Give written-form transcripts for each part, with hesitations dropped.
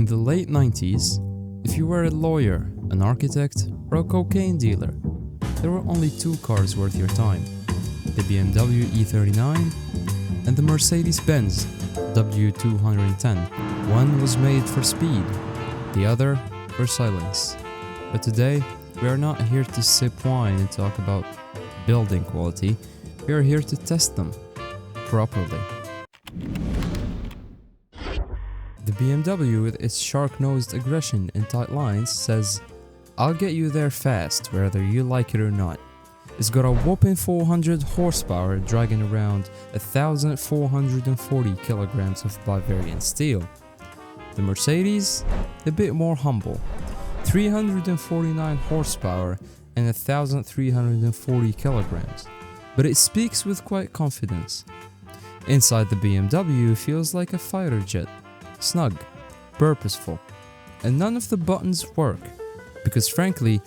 In the late 90s, if you were a lawyer, an architect, or a cocaine dealer, there were only two cars worth your time: the BMW E39 and the Mercedes-Benz W210. One was made for speed, the other for silence. But today, we are not here to sip wine and talk about building quality. We are here to test them properly. The BMW, with its shark-nosed aggression and tight lines, says, "I'll get you there fast, whether you like it or not." It's got a whopping 400 horsepower, dragging around 1,440 kilograms of Bavarian steel. The Mercedes, a bit more humble, 349 horsepower and 1,340 kilograms, but it speaks with quite confidence. Inside the BMW feels like a fighter jet, snug, purposeful, and none of the buttons work, because frankly,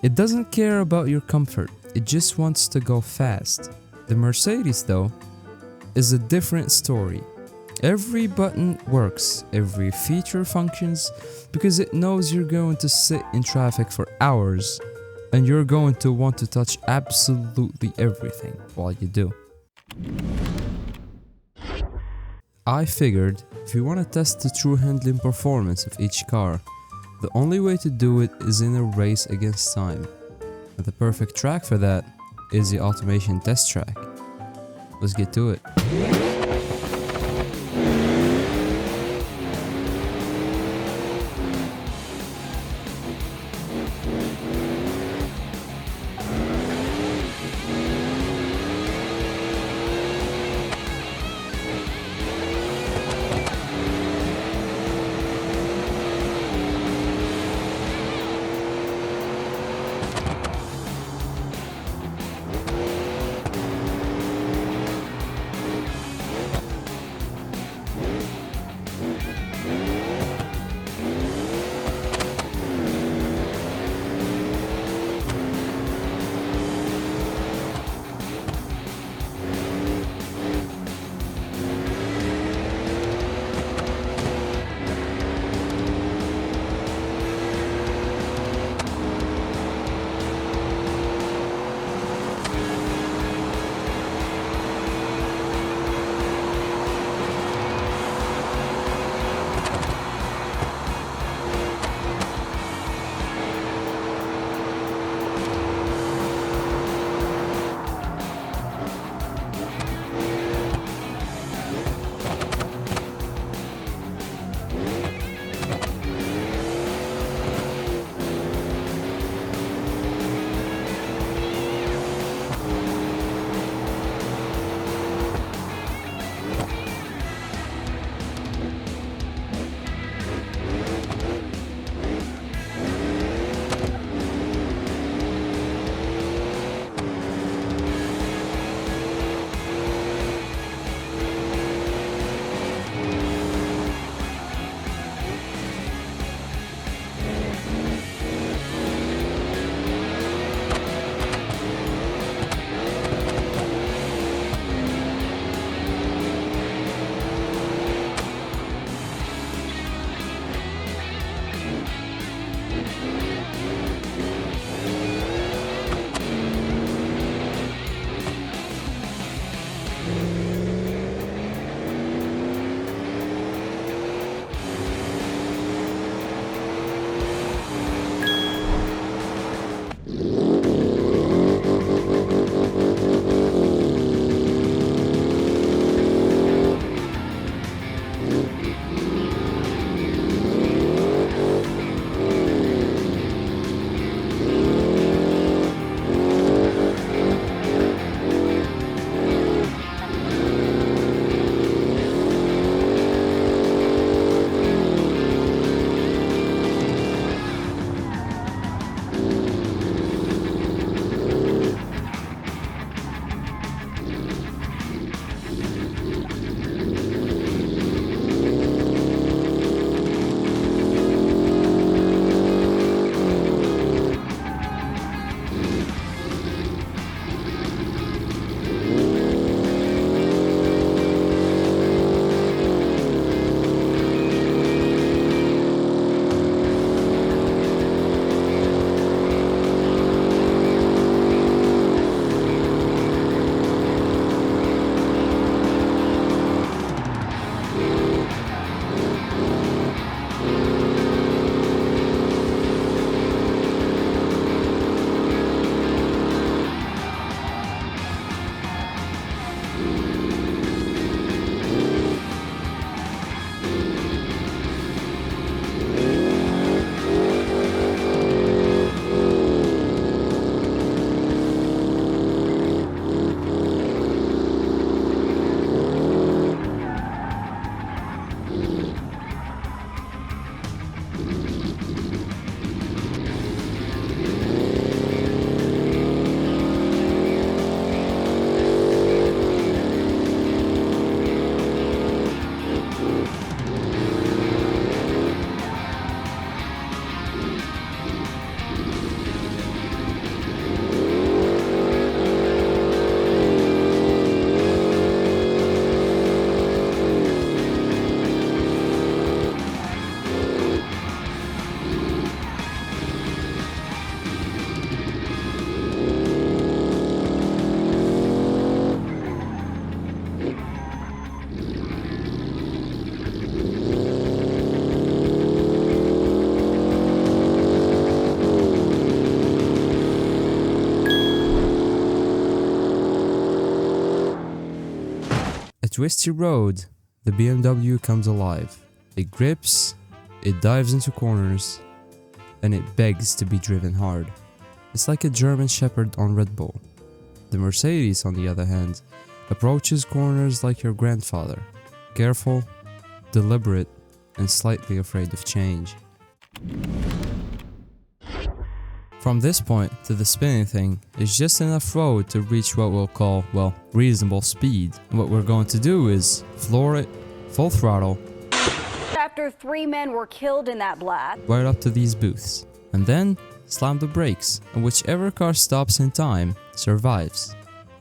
it doesn't care about your comfort, it just wants to go fast. The Mercedes, though, is a different story. Every button works, every feature functions, because it knows you're going to sit in traffic for hours, and you're going to want to touch absolutely everything while you do. I figured if you want to test the true handling performance of each car, the only way to do it is in a race against time. And the perfect track for that is the automation test track. Let's get to it. twisty road, the BMW comes alive. It grips, it dives into corners, and it begs to be driven hard. It's like a German Shepherd on Red Bull. The Mercedes, on the other hand, approaches corners like your grandfather. Careful, deliberate, and slightly afraid of change. From this point to the spinning thing is just enough road to reach what we'll call, well, reasonable speed. And what we're going to do is floor it, full throttle, after 3 men were killed in that blast, right up to these booths, and then slam the brakes, and whichever car stops in time survives.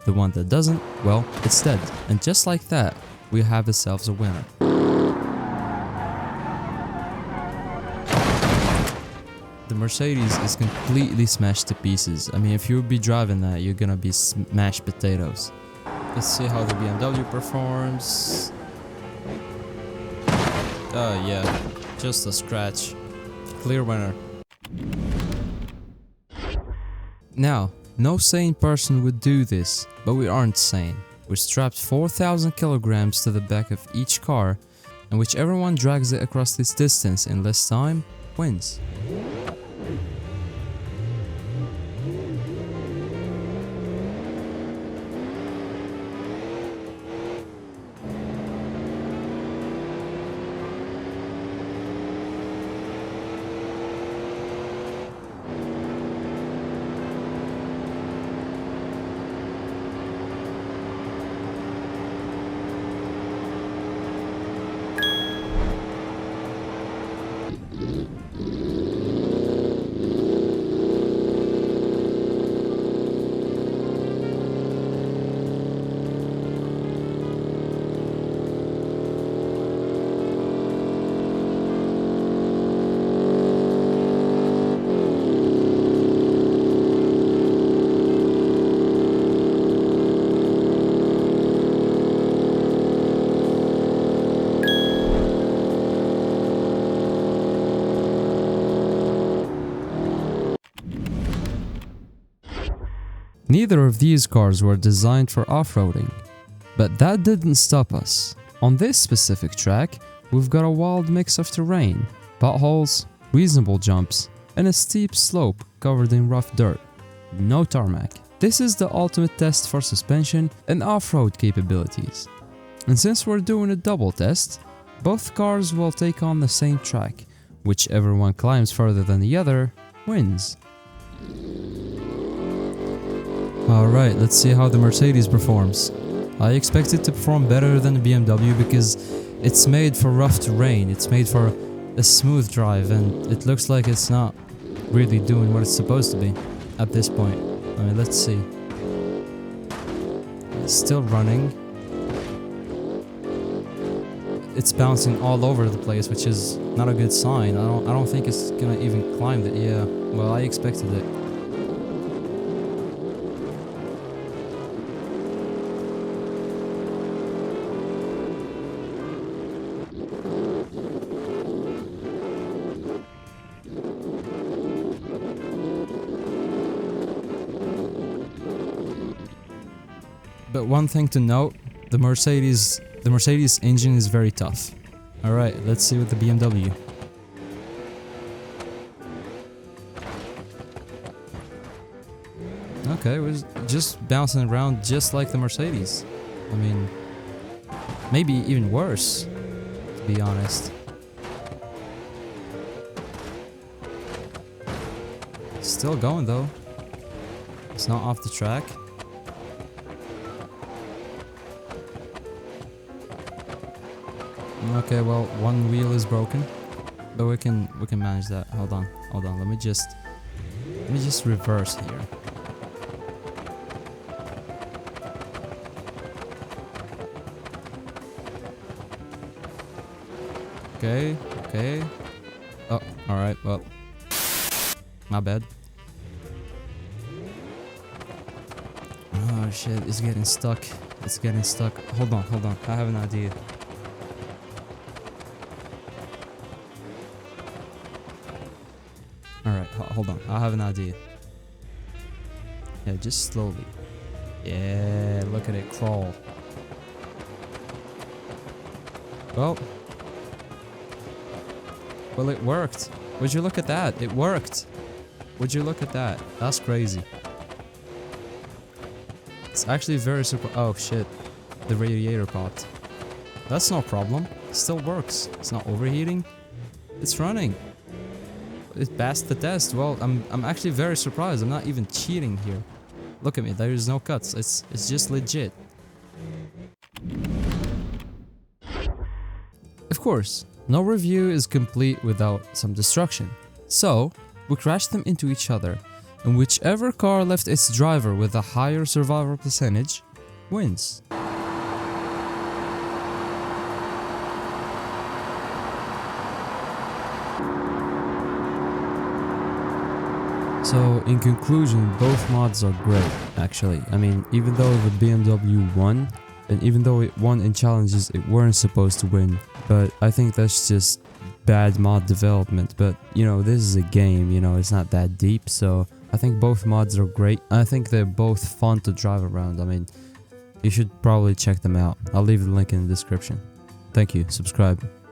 The one that doesn't, well, it's dead. And just like that, we have ourselves a winner. The Mercedes is completely smashed to pieces. I mean, if you would be driving that, you're gonna be smashed potatoes. Let's see how the BMW performs. Yeah, just a scratch. Clear winner. Now, no sane person would do this, but we aren't sane. We're strapped 4,000 kilograms to the back of each car, and whichever one drags it across this distance in less time wins. Neither of these cars were designed for off-roading, but that didn't stop us. On this specific track, we've got a wild mix of terrain, potholes, reasonable jumps, and a steep slope covered in rough dirt. No tarmac. This is the ultimate test for suspension and off-road capabilities. And since we're doing a double test, both cars will take on the same track. Whichever one climbs further than the other wins. Alright, let's see how the Mercedes performs. I expect it to perform better than the BMW because it's made for rough terrain, it's made for a smooth drive, and it looks like it's not really doing what it's supposed to be at this point. I mean, let's see. It's still running. It's bouncing all over the place, which is not a good sign. I don't think it's gonna even climb it. Yeah, well, I expected it. But one thing to note, the Mercedes engine is very tough. Alright, let's see with the BMW. Okay, we're just bouncing around just like the Mercedes. I mean, maybe even worse, to be honest. Still going though. It's not off the track. Okay, well, one wheel is broken, but we can manage that. Hold on. Let me just reverse here. Okay. Oh, all right. Well, my bad. Oh shit! It's getting stuck. Hold on. I have an idea. Alright, hold on. I have an idea. Yeah, just slowly. Yeah, look at it crawl. Well, it worked. Would you look at that? It worked. Would you look at that? That's crazy. It's actually very super. Oh shit. The radiator popped. That's no problem. It still works. It's not overheating. It's running. It passed the test. Well, I'm actually very surprised. I'm not even cheating here. Look at me. There is no cuts. It's just legit. Of course, no review is complete without some destruction. So, we crashed them into each other, and whichever car left its driver with a higher survival percentage wins. So, in conclusion, both mods are great, actually. I mean, even though the BMW won, and even though it won in challenges it weren't supposed to win, but I think that's just bad mod development. But, you know, this is a game, you know, it's not that deep, so I think both mods are great. I think they're both fun to drive around. I mean, you should probably check them out. I'll leave the link in the description. Thank you, subscribe.